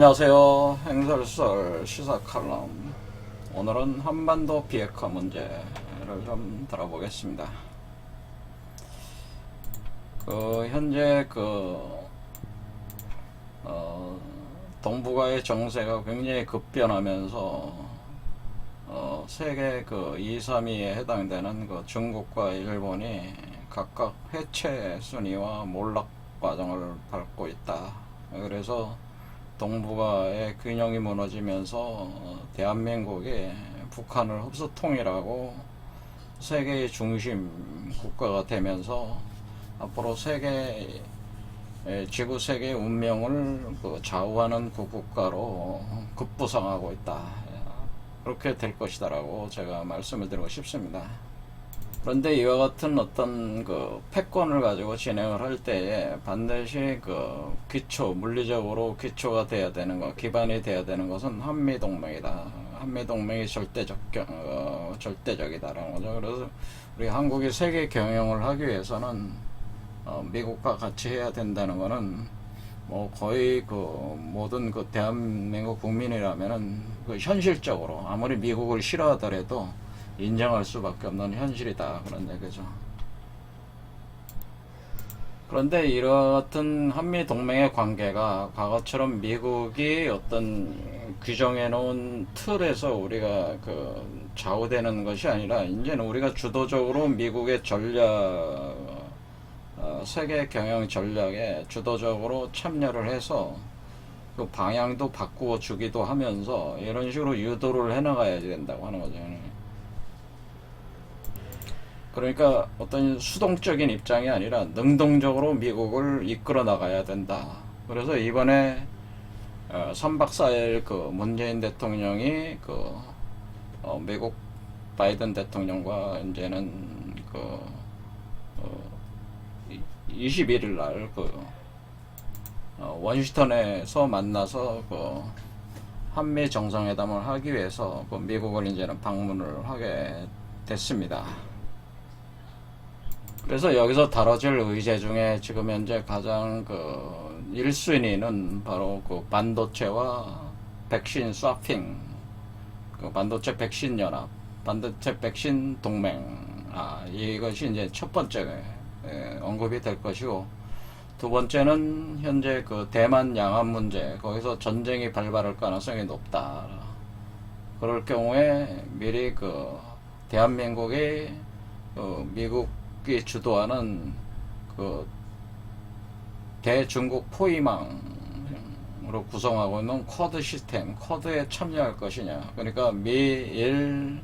안녕하세요. 행설설 시사칼럼. 오늘은 한반도 비핵화 문제를 좀 다뤄보겠습니다. 현재 동북아의 정세가 굉장히 급변하면서 세계 2, 3위에 해당되는 중국과 일본이 각각 해체 순위와 몰락 과정을 밟고 있다. 그래서 동북아의 균형이 무너지면서 대한민국이 북한을 흡수 통일하고 세계의 중심 국가가 되면서 앞으로 지구 세계의 운명을 좌우하는 국가로 급부상하고 있다. 그렇게 될 것이다라고 제가 말씀을 드리고 싶습니다. 그런데 이와 같은 어떤 패권을 가지고 진행을 할 때에 반드시 물리적으로 기초가 돼야 되는 것, 기반이 돼야 되는 것은 한미동맹이다. 한미동맹이 절대적이다라는 거죠. 그래서 우리 한국이 세계 경영을 하기 위해서는 미국과 같이 해야 된다는 거는 거의 모든 대한민국 국민이라면은 현실적으로 아무리 미국을 싫어하더라도 인정할 수밖에 없는 현실이다. 그런 얘기죠. 그런데 이런 한미 동맹의 관계가 과거처럼 미국이 어떤 규정해 놓은 틀에서 우리가 좌우되는 것이 아니라 이제는 우리가 주도적으로 미국의 세계 경영 전략에 주도적으로 참여를 해서 그 방향도 바꾸어 주기도 하면서 이런 식으로 유도를 해나가야 된다고 하는 거죠. 그러니까 어떤 수동적인 입장이 아니라 능동적으로 미국을 이끌어 나가야 된다. 그래서 이번에 3박 4일 문재인 대통령이 미국 바이든 대통령과 이제는 21일 날 워싱턴에서 만나서 한미 정상회담을 하기 위해서 미국을 이제는 방문을 하게 됐습니다. 그래서 여기서 다뤄질 의제 중에 지금 현재 가장 1순위는 바로 반도체와 백신 스와핑, 반도체 백신 연합, 반도체 백신 동맹, 이것이 이제 첫 번째 언급이 될 것이고, 두 번째는 현재 대만 양안 문제, 거기서 전쟁이 발발할 가능성이 높다. 그럴 경우에 미리 대한민국이 미국이 주도하는 대중국 포위망으로 구성하고 있는 쿼드 시스템, 쿼드에 참여할 것이냐. 그러니까 미일,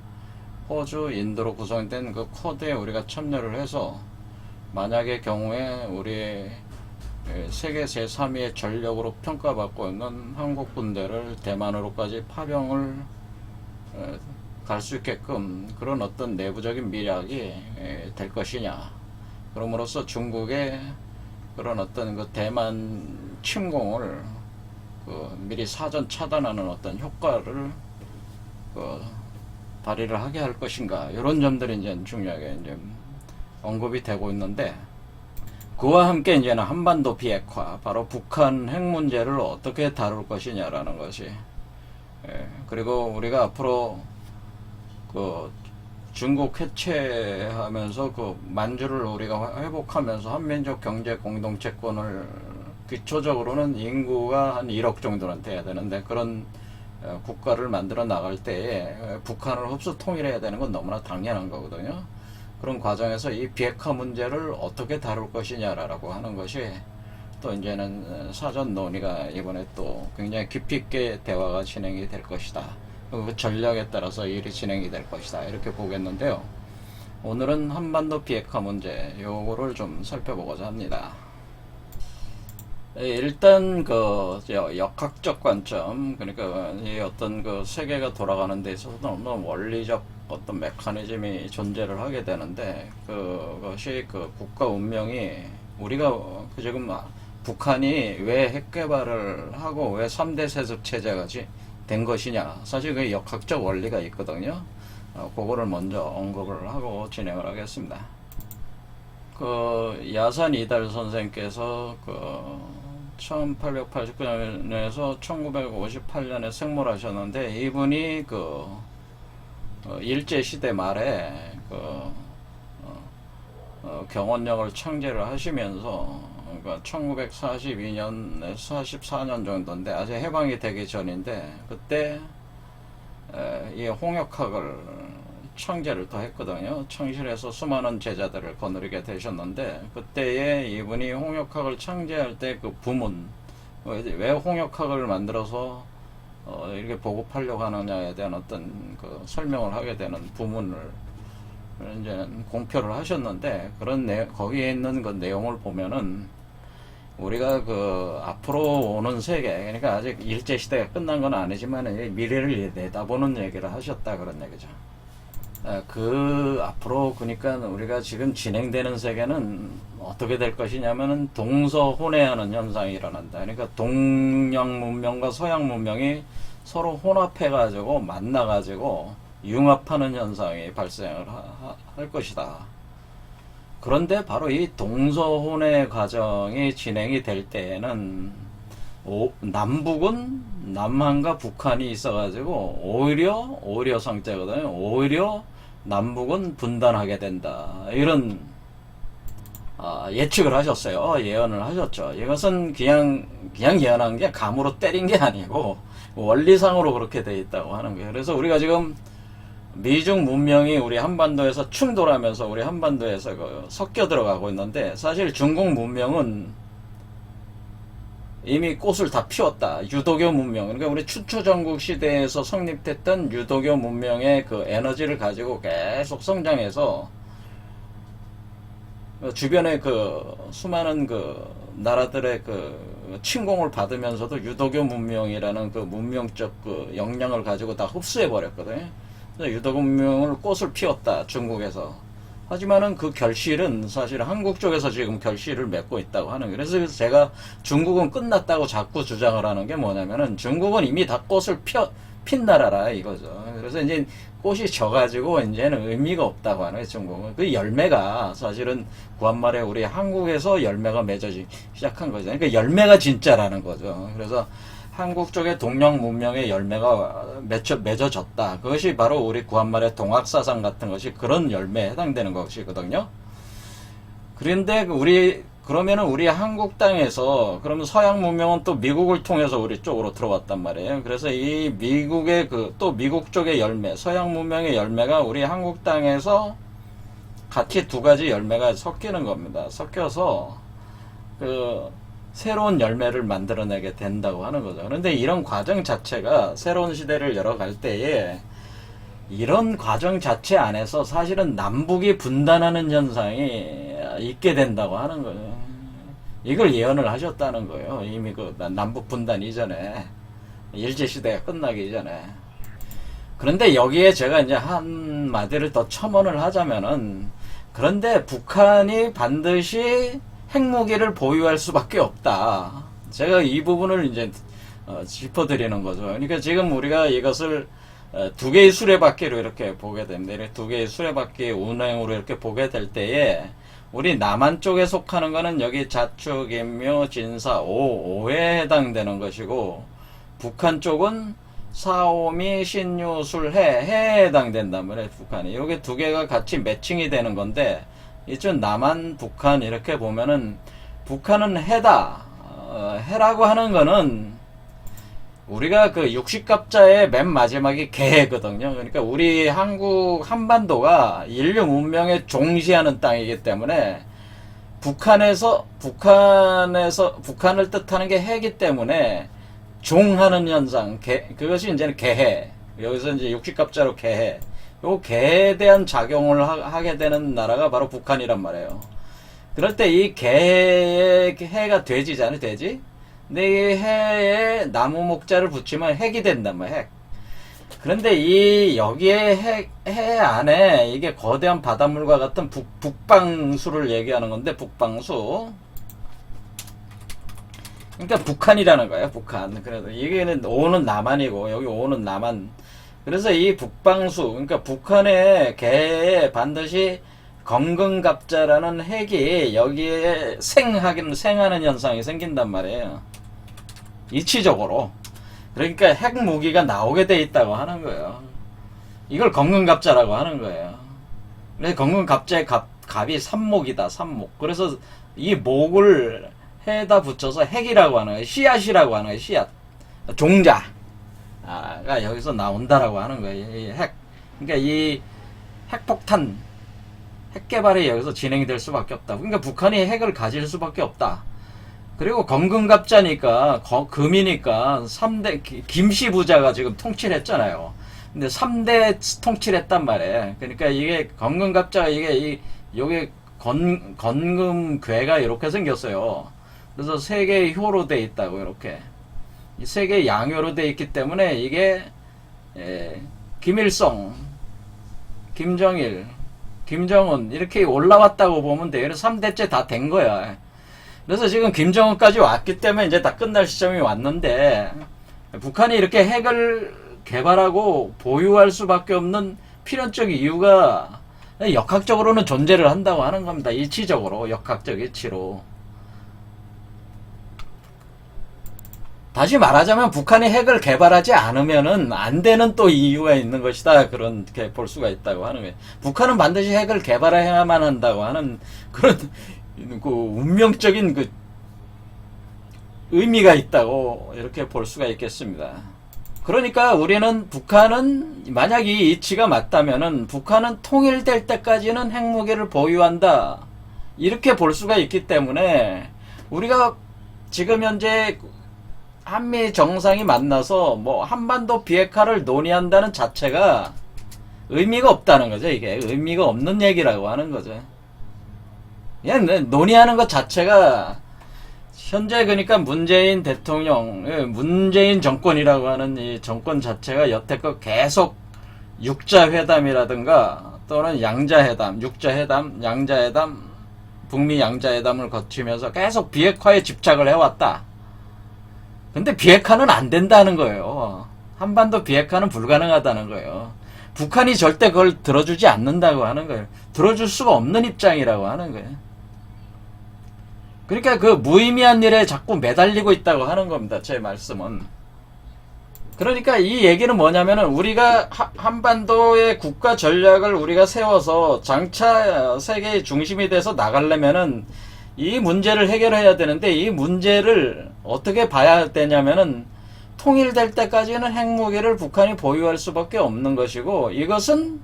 호주, 인도로 구성된 쿼드에 우리가 참여를 해서 만약의 경우에 우리 세계 제3위의 전력으로 평가받고 있는 한국 군대를 대만으로까지 파병을 갈 수 있게끔 그런 어떤 내부적인 미략이 될 것이냐. 그럼으로써 중국의 그런 어떤 대만 침공을 미리 사전 차단하는 어떤 효과를 발휘를 하게 할 것인가. 이런 점들이 이제 중요하게 이제 언급이 되고 있는데, 그와 함께 이제는 한반도 비핵화, 바로 북한 핵 문제를 어떻게 다룰 것이냐라는 것이, 그리고 우리가 앞으로 중국 해체하면서 만주를 우리가 회복하면서 한민족 경제 공동체권을 기초적으로는 인구가 한 1억 정도는 돼야 되는데, 그런 국가를 만들어 나갈 때에 북한을 흡수 통일해야 되는 건 너무나 당연한 거거든요. 그런 과정에서 이 비핵화 문제를 어떻게 다룰 것이냐라고 하는 것이 또 이제는 사전 논의가 이번에 또 굉장히 깊이 있게 대화가 진행이 될 것이다. 그 전략에 따라서 일이 진행이 될 것이다. 이렇게 보겠는데요. 오늘은 한반도 비핵화 문제 요거를 좀 살펴보고자 합니다. 일단 역학적 관점, 그러니까 이 어떤 세계가 돌아가는 데 있어서 너무 원리적 어떤 메커니즘이 존재를 하게 되는데, 그것이 국가 운명이 우리가 지금 북한이 왜 핵 개발을 하고 왜 3대 세습 체제가 된 것이냐. 사실 그 역학적 원리가 있거든요. 그거를 먼저 언급을 하고 진행을 하겠습니다. 야산 이달 선생께서 1889년에서 1958년에 생몰하셨는데, 이분이 일제시대 말에 경원역을 창제를 하시면서, 그러니까 1942년에서 44년 정도인데, 아직 해방이 되기 전인데, 그때 이 홍역학을 창제를 또 했거든요. 청실에서 수많은 제자들을 거느리게 되셨는데, 그때에 이분이 홍역학을 창제할 때 그 부문, 왜 홍역학을 만들어서 이렇게 보급하려고 하느냐에 대한 어떤 그 설명을 하게 되는 부문을 이제 공표를 하셨는데, 거기에 있는 그 내용을 보면은 우리가 앞으로 오는 세계, 그러니까 아직 일제시대가 끝난 건 아니지만 미래를 내다보는 얘기를 하셨다, 그런 얘기죠. 앞으로, 그러니까 우리가 지금 진행되는 세계는 어떻게 될 것이냐면은 동서혼해하는 현상이 일어난다. 그러니까 동양 문명과 서양 문명이 서로 혼합해가지고 만나가지고 융합하는 현상이 발생을 할 것이다. 그런데 바로 이 동서혼의 과정이 진행이 될 때에는 남북은 남한과 북한이 있어가지고 오히려 상태거든요. 오히려 남북은 분단하게 된다. 이런 예측을 하셨어요. 예언을 하셨죠. 이것은 그냥 예언한 게 감으로 때린 게 아니고 원리상으로 그렇게 돼 있다고 하는 거예요. 그래서 우리가 지금 미중 문명이 우리 한반도에서 충돌하면서 우리 한반도에서 섞여 들어가고 있는데, 사실 중국 문명은 이미 꽃을 다 피웠다. 유도교 문명, 그러니까 우리 춘추전국 시대에서 성립됐던 유도교 문명의 그 에너지를 가지고 계속 성장해서 주변의 수많은 나라들의 침공을 받으면서도 유도교 문명이라는 문명적 역량을 가지고 다 흡수해 버렸거든요. 유도교 문명을 꽃을 피웠다, 중국에서. 하지만은 그 결실은 사실 한국 쪽에서 지금 결실을 맺고 있다고 하는 거예요. 그래서 제가 중국은 끝났다고 자꾸 주장을 하는 게 뭐냐면은, 중국은 이미 다 꽃을 핀 나라라 이거죠. 그래서 이제 꽃이 져가지고 이제는 의미가 없다고 하는 거예요, 중국은. 그 열매가 사실은 구한말에 우리 한국에서 열매가 맺어지기 시작한 거죠. 그러니까 열매가 진짜라는 거죠. 그래서 한국 쪽의 동양 문명의 열매가 맺어졌다. 그것이 바로 우리 구한말의 동학사상 같은 것이 그런 열매에 해당되는 것이거든요. 그런데 그러면은 우리 한국 땅에서, 그러면 서양 문명은 또 미국을 통해서 우리 쪽으로 들어왔단 말이에요. 그래서 이 미국의 또 미국 쪽의 열매, 서양 문명의 열매가 우리 한국 땅에서 같이 두 가지 열매가 섞이는 겁니다. 섞여서 새로운 열매를 만들어내게 된다고 하는 거죠. 그런데 이런 과정 자체가 새로운 시대를 열어갈 때에 이런 과정 자체 안에서 사실은 남북이 분단하는 현상이 있게 된다고 하는 거예요. 이걸 예언을 하셨다는 거예요. 이미 남북 분단 이전에, 일제시대가 끝나기 전에. 그런데 여기에 제가 이제 한마디를 더 첨언을 하자면은, 그런데 북한이 반드시 핵무기를 보유할 수밖에 없다. 제가 이 부분을 이제 짚어드리는 거죠. 그러니까 지금 우리가 이것을 두 개의 수레바퀴로 이렇게 보게 됩니다. 이렇게 두 개의 수레바퀴 운행으로 이렇게 보게 될 때에, 우리 남한 쪽에 속하는 거는 여기 자축, 인묘, 진사, 오에 해당되는 것이고, 북한 쪽은 사오미, 신유, 술해에 해당된단 말이에요, 북한이. 이게 두 개가 같이 매칭이 되는 건데, 이쪽 남한, 북한 이렇게 보면은, 북한은 해다. 해라고 하는 거는 우리가 육식갑자의 맨 마지막이 개거든요. 그러니까 우리 한반도가 인류 문명에 종시하는 땅이기 때문에, 북한을 뜻하는 게 해기 때문에 종하는 현상, 그것이 이제는 개해. 여기서 이제 육식갑자로 개해. 요 개에 대한 작용을 하게 되는 나라가 바로 북한이란 말이에요. 그럴 때 이 개의 해가 돼지잖아요, 돼지? 근데 이 해에 나무 목자를 붙이면 핵이 된단 말이에요, 핵. 그런데 여기에 해 안에 이게 거대한 바닷물과 같은 북방수를 얘기하는 건데, 북방수. 그러니까 북한이라는 거예요, 북한. 그래서 이게는 오는 남한이고, 여기 오는 남한. 그래서 이 북방수, 그러니까 북한의 개에 반드시 건근갑자라는 핵이 여기에 생하는 현상이 생긴단 말이에요. 이치적으로. 그러니까 핵 무기가 나오게 돼 있다고 하는 거예요. 이걸 건근갑자라고 하는 거예요. 그래서 건근갑자의 갑이 삼목이다, 삼목. 그래서 이 목을 해다 붙여서 핵이라고 하는 거예요. 씨앗이라고 하는 거예요, 씨앗. 종자가 여기서 나온다라고 하는 거예요. 이 핵. 그러니까 이 핵폭탄, 핵 개발이 여기서 진행이 될 수밖에 없다. 그러니까 북한이 핵을 가질 수밖에 없다. 그리고 건근갑자니까, 금이니까 3대, 김씨 부자가 지금 통치를 했잖아요. 근데 3대 통치를 했단 말이에요. 그러니까 이게 건근갑자가 요게 건금괴가 이렇게 생겼어요. 그래서 세 개의 효로 돼 있다고, 이렇게. 세 개의 양효로 돼 있기 때문에 이게, 김일성, 김정일, 김정은 이렇게 올라왔다고 보면 돼요. 3대째 다 된 거야. 그래서 지금 김정은까지 왔기 때문에 이제 다 끝날 시점이 왔는데, 북한이 이렇게 핵을 개발하고 보유할 수밖에 없는 필연적 이유가 역학적으로는 존재를 한다고 하는 겁니다. 이치적으로, 역학적 이치로. 다시 말하자면 북한이 핵을 개발하지 않으면은 안 되는 또 이유가 있는 것이다. 그렇게 볼 수가 있다고 하는 거예요. 북한은 반드시 핵을 개발해야만 한다고 하는 그런 그 운명적인 그 의미가 있다고 이렇게 볼 수가 있겠습니다. 그러니까 우리는 북한은 만약 이 이치가 맞다면은 북한은 통일될 때까지는 핵무기를 보유한다. 이렇게 볼 수가 있기 때문에 우리가 지금 현재 한미 정상이 만나서 뭐 한반도 비핵화를 논의한다는 자체가 의미가 없다는 거죠. 이게 의미가 없는 얘기라고 하는 거죠. 그냥 논의하는 것 자체가 현재 그러니까 문재인 대통령, 문재인 정권이라고 하는 이 정권 자체가 여태껏 계속 육자회담이라든가 또는 양자회담, 육자회담, 양자회담, 북미 양자회담을 거치면서 계속 비핵화에 집착을 해왔다. 근데 비핵화는 안 된다는 거예요. 한반도 비핵화는 불가능하다는 거예요. 북한이 절대 그걸 들어주지 않는다고 하는 거예요. 들어줄 수가 없는 입장이라고 하는 거예요. 그러니까 그 무의미한 일에 자꾸 매달리고 있다고 하는 겁니다. 제 말씀은. 그러니까 이 얘기는 뭐냐면은 우리가 한반도의 국가 전략을 우리가 세워서 장차 세계의 중심이 돼서 나가려면은 이 문제를 해결해야 되는데 이 문제를 어떻게 봐야 되냐면은 통일될 때까지는 핵무기를 북한이 보유할 수밖에 없는 것이고 이것은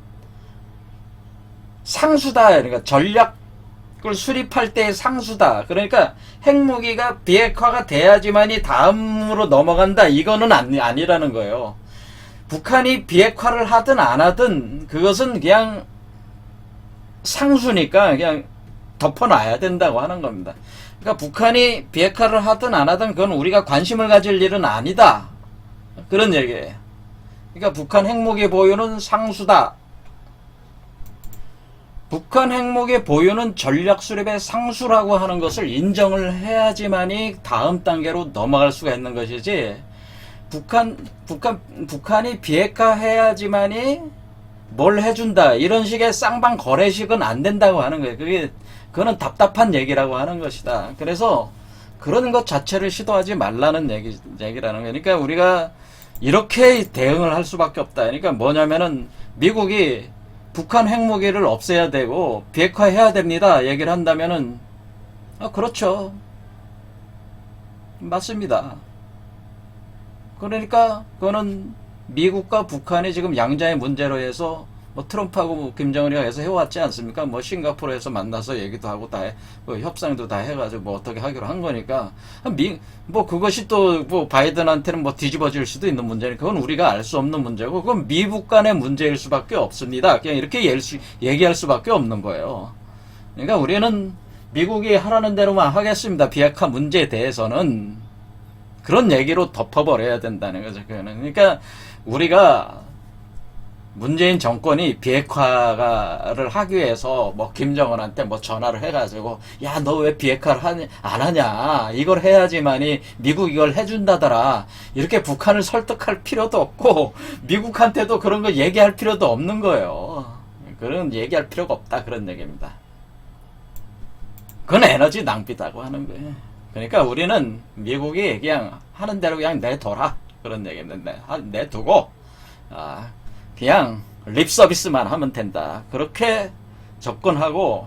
상수다. 그러니까 전략을 수립할 때의 상수다. 그러니까 핵무기가 비핵화가 돼야지만이 다음으로 넘어간다. 이거는 아니라는 거예요. 북한이 비핵화를 하든 안 하든 그것은 그냥 상수니까 그냥 덮어놔야 된다고 하는 겁니다. 그러니까 북한이 비핵화를 하든 안 하든 그건 우리가 관심을 가질 일은 아니다. 그런 얘기예요. 그러니까 북한 핵무기 보유는 상수다. 북한 핵무기 보유는 전략 수립의 상수라고 하는 것을 인정을 해야지만이 다음 단계로 넘어갈 수가 있는 것이지 북한이 비핵화해야지만이 뭘 해준다. 이런 식의 쌍방 거래식은 안 된다고 하는 거예요. 그거는 답답한 얘기라고 하는 것이다. 그래서 그런 것 자체를 시도하지 말라는 얘기라는 거예요. 그러니까 우리가 이렇게 대응을 할 수밖에 없다. 그러니까 뭐냐면은 미국이 북한 핵무기를 없애야 되고 비핵화해야 됩니다. 얘기를 한다면은 그렇죠. 맞습니다. 그러니까 그거는 미국과 북한이 지금 양자의 문제로 해서 뭐 트럼프하고 김정은이가 해서 해왔지 않습니까? 뭐 싱가포르에서 만나서 얘기도 하고 뭐 협상도 다 해가지고 뭐 어떻게 하기로 한 거니까 뭐 그것이 또 뭐 바이든한테는 뭐 뒤집어질 수도 있는 문제니까 그건 우리가 알 수 없는 문제고 그건 미국 간의 문제일 수밖에 없습니다. 그냥 이렇게 얘기할 수밖에 없는 거예요. 그러니까 우리는 미국이 하라는 대로만 하겠습니다. 비핵화 문제에 대해서는 그런 얘기로 덮어버려야 된다는 거죠. 그러니까 우리가 문재인 정권이 비핵화를 하기 위해서 뭐 김정은한테 뭐 전화를 해가지고 야 너 왜 비핵화를 안 하냐 이걸 해야지만이 미국 이걸 해준다더라 이렇게 북한을 설득할 필요도 없고 미국한테도 그런 거 얘기할 필요도 없는 거예요. 그런 얘기할 필요가 없다 그런 얘기입니다. 그건 에너지 낭비다고 하는 거예요. 그러니까 우리는 미국이 그냥 하는 대로 그냥 내둬라 그런 얘기입니다. 내두고 그냥 립 서비스만 하면 된다. 그렇게 접근하고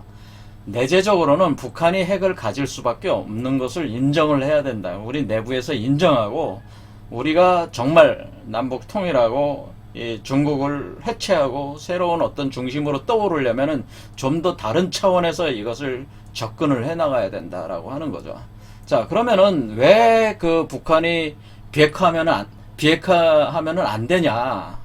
내재적으로는 북한이 핵을 가질 수밖에 없는 것을 인정을 해야 된다. 우리 내부에서 인정하고 우리가 정말 남북 통일하고 이 중국을 해체하고 새로운 어떤 중심으로 떠오르려면은 좀 더 다른 차원에서 이것을 접근을 해 나가야 된다라고 하는 거죠. 자, 그러면은 왜 그 북한이 비핵화하면은 안 되냐?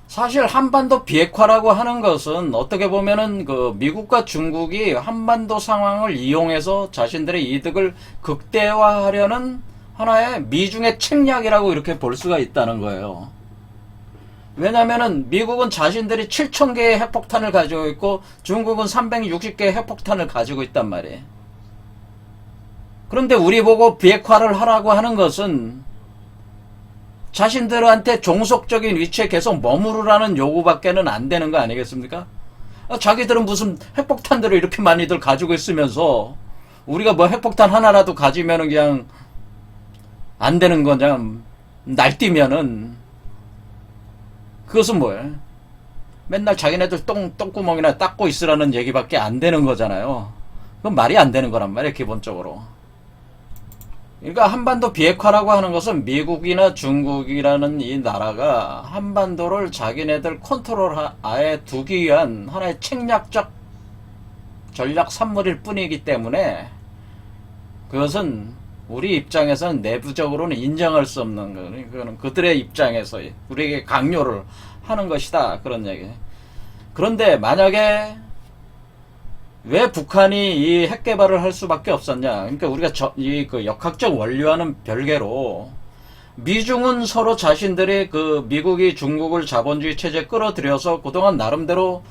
사실 한반도 비핵화라고 하는 것은 어떻게 보면은 그 미국과 중국이 한반도 상황을 이용해서 자신들의 이득을 극대화하려는 하나의 미중의 책략이라고 이렇게 볼 수가 있다는 거예요. 왜냐면은 미국은 자신들이 7,000개의 핵폭탄을 가지고 있고 중국은 360개의 핵폭탄을 가지고 있단 말이에요. 그런데 우리 보고 비핵화를 하라고 하는 것은 자신들한테 종속적인 위치에 계속 머무르라는 요구밖에는 안 되는 거 아니겠습니까? 자기들은 무슨 핵폭탄들을 이렇게 많이들 가지고 있으면서 우리가 뭐 핵폭탄 하나라도 가지면은 그냥 안 되는 거냐, 날뛰면은 그것은 뭐예요? 맨날 자기네들 똥구멍이나 닦고 있으라는 얘기밖에 안 되는 거잖아요. 그건 말이 안 되는 거란 말이에요, 기본적으로. 그러니까 한반도 비핵화라고 하는 것은 미국이나 중국이라는 이 나라가 한반도를 자기네들 컨트롤 하에 두기 위한 하나의 책략적 전략 산물일 뿐이기 때문에 그것은 우리 입장에서는 내부적으로는 인정할 수 없는 거예요. 그거는 그들의 입장에서 우리에게 강요를 하는 것이다. 그런 얘기. 그런데 만약에 왜 북한이 이 핵 개발을 할 수밖에 없었냐? 그러니까 우리가 그 역학적 원리와는 별개로 미중은 서로 자신들이 그 미국이 중국을 자본주의 체제에 끌어들여서 그동안 나름대로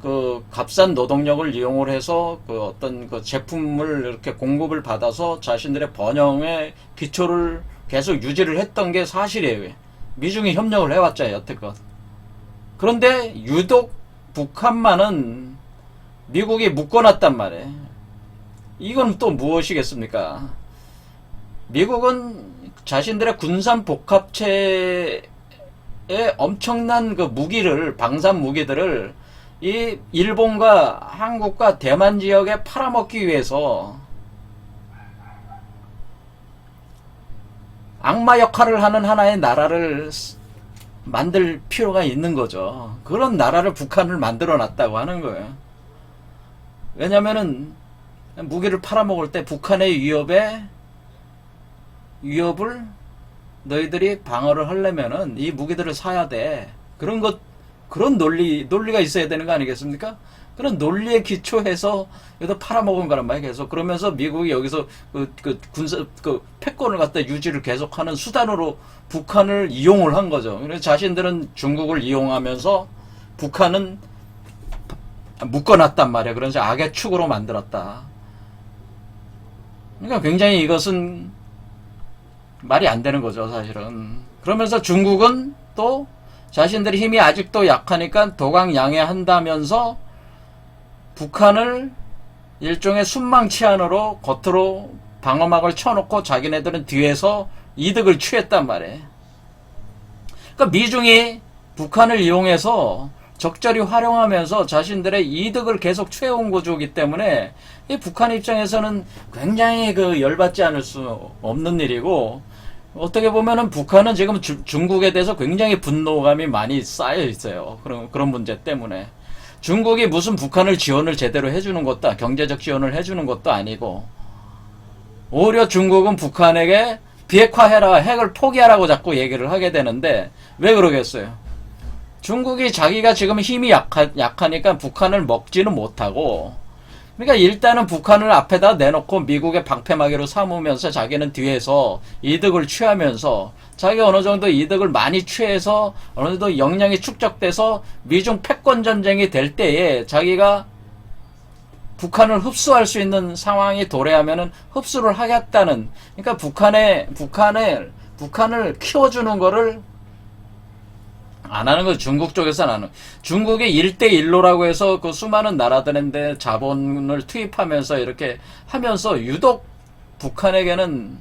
그 값싼 노동력을 이용을 해서 그 어떤 그 제품을 이렇게 공급을 받아서 자신들의 번영의 기초를 계속 유지를 했던 게 사실이에요. 미중이 협력을 해왔죠, 여태껏. 그런데 유독 북한만은 미국이 묶어놨단 말이에요. 이건 또 무엇이겠습니까? 미국은 자신들의 군산 복합체에 엄청난 그 무기를, 방산 무기들을 이 일본과 한국과 대만 지역에 팔아먹기 위해서 악마 역할을 하는 하나의 나라를 만들 필요가 있는 거죠. 그런 나라를 북한을 만들어 놨다고 하는 거예요. 왜냐면은 무기를 팔아먹을 때 북한의 위협을 너희들이 방어를 하려면은 이 무기들을 사야 돼. 그런 논리가 있어야 되는 거 아니겠습니까? 그런 논리에 기초해서 여기서 팔아먹은 거란 말이에요. 계속. 그러면서 미국이 여기서 패권을 갖다 유지를 계속하는 수단으로 북한을 이용을 한 거죠. 그래서 자신들은 중국을 이용하면서 북한은 묶어놨단 말이야. 그래서 악의 축으로 만들었다. 그러니까 굉장히 이것은 말이 안 되는 거죠, 사실은. 그러면서 중국은 또 자신들의 힘이 아직도 약하니까 도강양해한다면서 북한을 일종의 순망치안으로 겉으로 방어막을 쳐놓고 자기네들은 뒤에서 이득을 취했단 말이에요. 그러니까 미중이 북한을 이용해서 적절히 활용하면서 자신들의 이득을 계속 취해온 구조이기 때문에 이 북한 입장에서는 굉장히 그 열받지 않을 수 없는 일이고, 어떻게 보면은 북한은 지금 중국에 대해서 굉장히 분노감이 많이 쌓여 있어요. 그런 문제 때문에. 중국이 무슨 북한을 지원을 제대로 해주는 것도, 경제적 지원을 해주는 것도 아니고, 오히려 중국은 북한에게 비핵화해라, 핵을 포기하라고 자꾸 얘기를 하게 되는데, 왜 그러겠어요? 중국이 자기가 지금 힘이 약하니까 북한을 먹지는 못하고, 그러니까 일단은 북한을 앞에다 내놓고 미국의 방패막이로 삼으면서 자기는 뒤에서 이득을 취하면서 자기가 어느 정도 이득을 많이 취해서 어느 정도 역량이 축적돼서 미중 패권 전쟁이 될 때에 자기가 북한을 흡수할 수 있는 상황이 도래하면은 흡수를 하겠다는, 그러니까 북한을 키워주는 거를 안 하는 거 중국 쪽에서는 안 하는. 중국이 1대1로라고 해서 그 수많은 나라들인데 자본을 투입하면서 이렇게 하면서 유독 북한에게는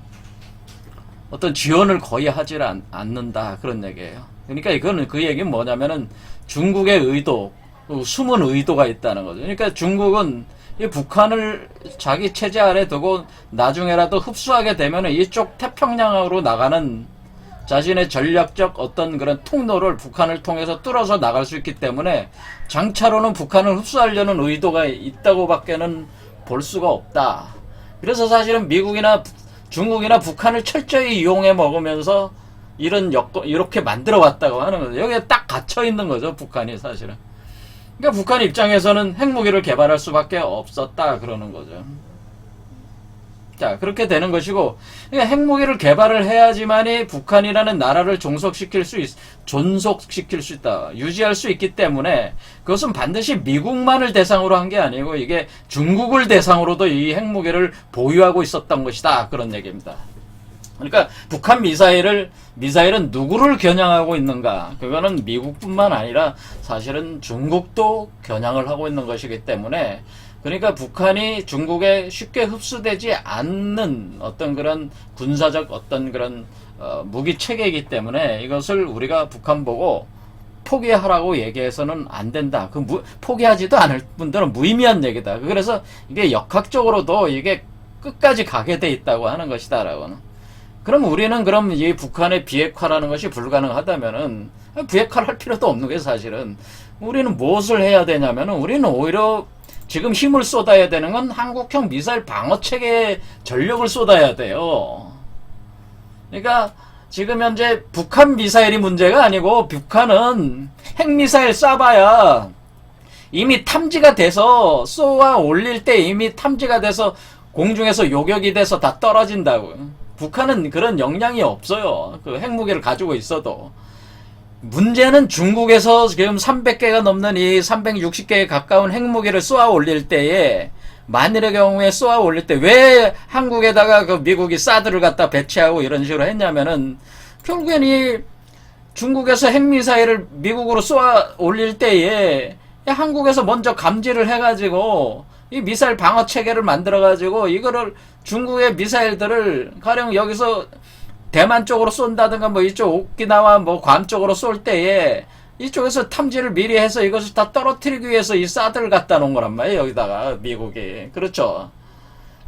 어떤 지원을 거의 하질 않는다 그런 얘기예요. 그러니까 이거는 그 얘기는 뭐냐면은 중국의 의도, 숨은 의도가 있다는 거죠. 그러니까 중국은 이 북한을 자기 체제 아래 두고 나중에라도 흡수하게 되면은 이쪽 태평양으로 나가는 자신의 전략적 어떤 그런 통로를 북한을 통해서 뚫어서 나갈 수 있기 때문에 장차로는 북한을 흡수하려는 의도가 있다고 밖에는 볼 수가 없다. 그래서 사실은 미국이나 중국이나 북한을 철저히 이용해 먹으면서 이렇게 만들어 왔다고 하는 거죠. 여기에 딱 갇혀 있는 거죠, 북한이 사실은. 그러니까 북한 입장에서는 핵무기를 개발할 수밖에 없었다 그러는 거죠. 자, 그렇게 되는 것이고, 그러니까 핵무기를 개발을 해야지만이 북한이라는 나라를 존속시킬 수 있다. 유지할 수 있기 때문에 그것은 반드시 미국만을 대상으로 한 게 아니고 이게 중국을 대상으로도 이 핵무기를 보유하고 있었던 것이다. 그런 얘기입니다. 그러니까 북한 미사일은 누구를 겨냥하고 있는가? 그거는 미국뿐만 아니라 사실은 중국도 겨냥을 하고 있는 것이기 때문에 그러니까 북한이 중국에 쉽게 흡수되지 않는 어떤 그런 군사적 어떤 그런 무기 체계이기 때문에 이것을 우리가 북한 보고 포기하라고 얘기해서는 안 된다. 포기하지도 않을 분들은 무의미한 얘기다. 그래서 이게 역학적으로도 이게 끝까지 가게 돼 있다고 하는 것이다라고는. 그럼 우리는 이 북한의 비핵화라는 것이 불가능하다면은 비핵화를 할 필요도 없는 게 사실은 우리는 무엇을 해야 되냐면은 우리는 오히려 지금 힘을 쏟아야 되는 건 한국형 미사일 방어 체계에 전력을 쏟아야 돼요. 그러니까 지금 현재 북한 미사일이 문제가 아니고 북한은 핵미사일 쏴봐야 이미 탐지가 돼서 쏘아 올릴 때 이미 탐지가 돼서 공중에서 요격이 돼서 다 떨어진다고. 북한은 그런 역량이 없어요. 그 핵무기를 가지고 있어도. 문제는 중국에서 지금 300개가 넘는 이 360개에 가까운 핵무기를 쏘아 올릴 때에 만일의 경우에 쏘아 올릴 때 왜 한국에다가 그 미국이 사드를 갖다 배치하고 이런 식으로 했냐면은 결국엔 이 중국에서 핵미사일을 미국으로 쏘아 올릴 때에 한국에서 먼저 감지를 해가지고 이 미사일 방어 체계를 만들어가지고 이거를 중국의 미사일들을 가령 여기서 대만 쪽으로 쏜다든가 뭐 이쪽 오키나와 뭐 괌 쪽으로 쏠 때에 이쪽에서 탐지를 미리 해서 이것을 다 떨어뜨리기 위해서 이 사드를 갖다 놓은 거란 말이에요. 여기다가 미국이. 그렇죠.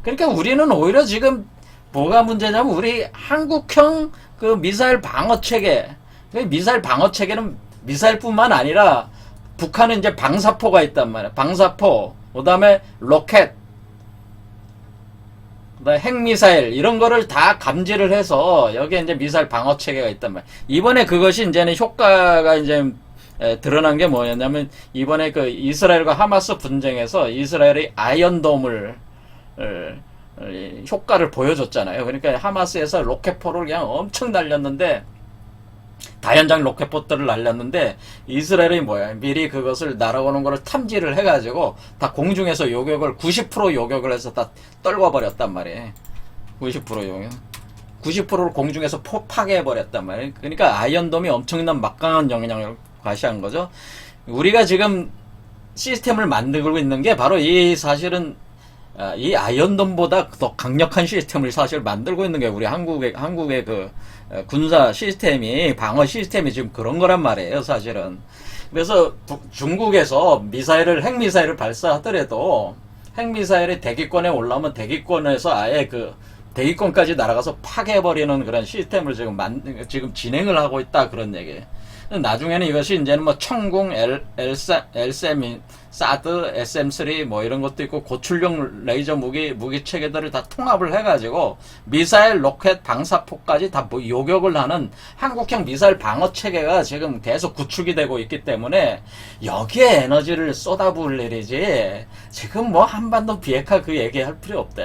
그러니까 우리는 오히려 지금 뭐가 문제냐면 우리 한국형 그 미사일 방어 체계. 미사일 방어 체계는 미사일뿐만 아니라 북한은 이제 방사포가 있단 말이에요. 방사포. 그다음에 로켓. 핵미사일 이런 거를 다 감지를 해서 여기에 이제 미사일 방어 체계가 있단 말이에요. 이번에 그것이 이제는 효과가 이제 드러난 게 뭐였냐면 이번에 그 이스라엘과 하마스 분쟁에서 이스라엘이 아이언돔을 효과를 보여줬잖아요. 그러니까 하마스에서 로켓포를 그냥 엄청 날렸는데 다연장 로켓포트를 날렸는데 이스라엘이 뭐야 미리 그것을 날아오는 거를 탐지를 해가지고 다 공중에서 요격을 90% 요격을 해서 다 떨궈버렸단 말이에요. 90% 요격 90%를 공중에서 파괴해버렸단 말이에요. 그러니까 아이언돔이 엄청난 막강한 영향력을 과시한 거죠. 우리가 지금 시스템을 만들고 있는 게 바로 이 사실은 이 아이언돔보다 더 강력한 시스템을 사실 만들고 있는 게 우리 한국의 그 군사 시스템이 방어 시스템이 지금 그런 거란 말이에요, 사실은. 그래서 중국에서 핵미사일을 발사하더라도 핵미사일이 대기권에 올라오면 대기권에서 아예 그 대기권까지 날아가서 파괴해버리는 그런 시스템을 지금 진행을 하고 있다 그런 얘기예요. 나중에는 이것이 이제는 뭐 청궁, LSM, 사드, SM3 뭐 이런 것도 있고 고출력 레이저 무기 체계들을 다 통합을 해가지고 미사일, 로켓, 방사포까지 다 요격을 하는 한국형 미사일 방어 체계가 지금 계속 구축이 되고 있기 때문에 여기에 에너지를 쏟아부을 일이지 지금 뭐 한반도 비핵화 그 얘기할 필요 없다.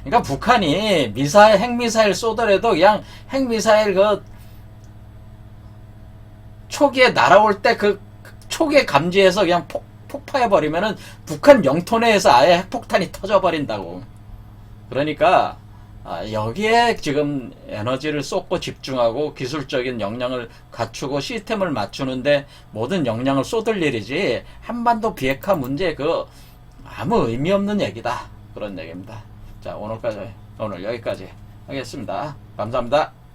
그러니까 북한이 핵미사일 쏘더라도 그냥 핵미사일 초기에 날아올 때 그 초기에 감지해서 그냥 폭파해버리면은 북한 영토 내에서 아예 핵폭탄이 터져버린다고. 그러니까 여기에 지금 에너지를 쏟고 집중하고 기술적인 역량을 갖추고 시스템을 맞추는데 모든 역량을 쏟을 일이지, 한반도 비핵화 문제 아무 의미 없는 얘기다, 그런 얘기입니다. 자, 오늘 여기까지 하겠습니다. 감사합니다.